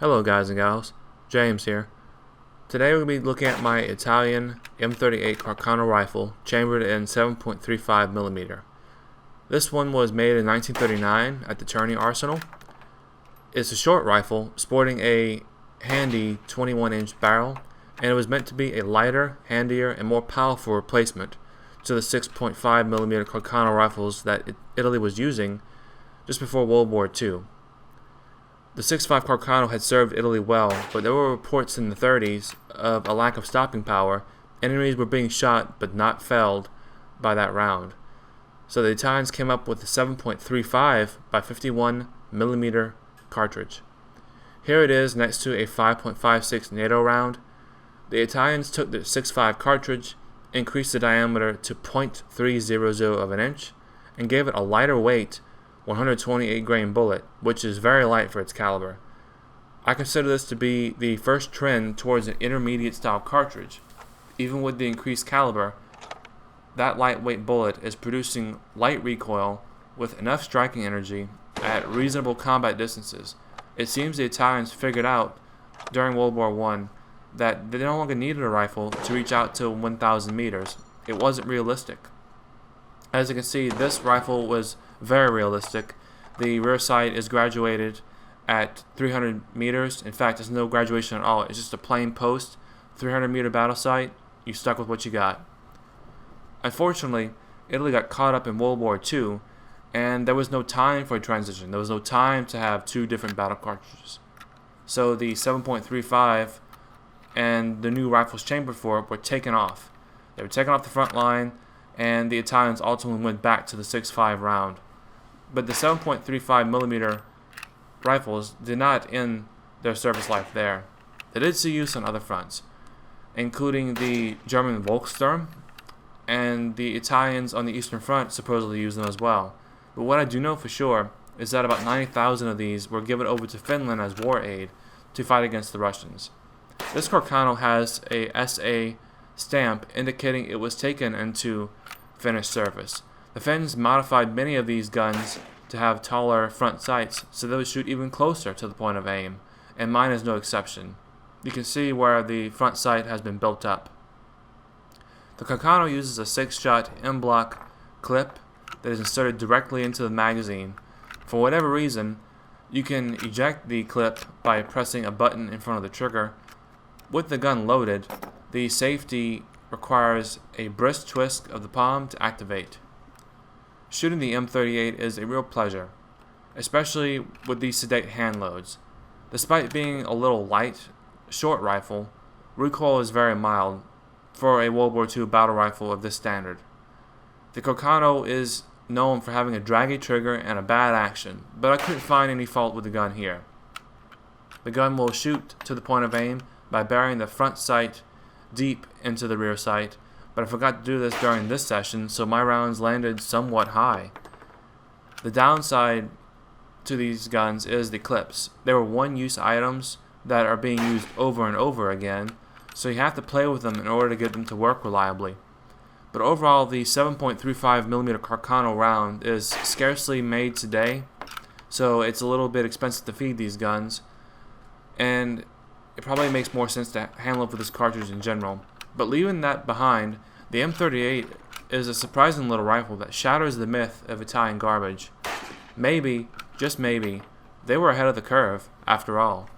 Hello guys and gals, James here. Today we're going to be looking at my Italian M38 Carcano rifle chambered in 7.35mm. This one was made in 1939 at the Czerny Arsenal. It's a short rifle sporting a handy 21-inch barrel, and it was meant to be a lighter, handier, and more powerful replacement to the 6.5mm Carcano rifles that Italy was using just before World War II. The 6.5 Carcano had served Italy well, but there were reports in the 30s of a lack of stopping power. Enemies were being shot but not felled by that round. So the Italians came up with the 7.35 by 51mm cartridge. Here it is next to a 5.56 NATO round. The Italians took the 6.5 cartridge, increased the diameter to 0.300 of an inch, and gave it a lighter weight 128 grain bullet, which is very light for its caliber. I consider this to be the first trend towards an intermediate style cartridge. Even with the increased caliber, that lightweight bullet is producing light recoil with enough striking energy at reasonable combat distances. It seems the Italians figured out during World War I that they no longer needed a rifle to reach out to 1,000 meters. It wasn't realistic. As you can see, this rifle was very realistic. The rear sight is graduated at 300 meters. In fact, there's no graduation at all. It's just a plain post, 300-meter battle sight. You stuck with what you got. Unfortunately, Italy got caught up in World War II, and there was no time for a transition. There was no time to have two different battle cartridges. So the 7.35 and the new rifles chambered for it were taken off. They were taken off the front line, and the Italians ultimately went back to the 6.5 round. But the 7.35mm rifles did not end their service life there. They did see use on other fronts, including the German Volkssturm, and the Italians on the Eastern Front supposedly used them as well. But what I do know for sure is that about 90,000 of these were given over to Finland as war aid to fight against the Russians. This Carcano has a SA stamp indicating it was taken into Finnish service. The Finns modified many of these guns to have taller front sights so they would shoot even closer to the point of aim, and mine is no exception. You can see where the front sight has been built up. The Carcano uses a 6-shot M-block clip that is inserted directly into the magazine. For whatever reason, you can eject the clip by pressing a button in front of the trigger. With the gun loaded, the safety requires a brisk twist of the palm to activate. Shooting the M38 is a real pleasure, especially with these sedate hand loads. Despite being a little light, short rifle, recoil is very mild for a World War II battle rifle of this standard. The Carcano is known for having a draggy trigger and a bad action, but I couldn't find any fault with the gun here. The gun will shoot to the point of aim by burying the front sight deep into the rear sight, but I forgot to do this during this session, so my rounds landed somewhat high. The downside to these guns is the clips. They were one-use items that are being used over and over again, so you have to play with them in order to get them to work reliably. But overall, the 7.35mm Carcano round is scarcely made today, so it's a little bit expensive to feed these guns, and it probably makes more sense to handle it with this cartridge in general. But leaving that behind, the M38 is a surprising little rifle that shatters the myth of Italian garbage. Maybe, just maybe, they were ahead of the curve after all.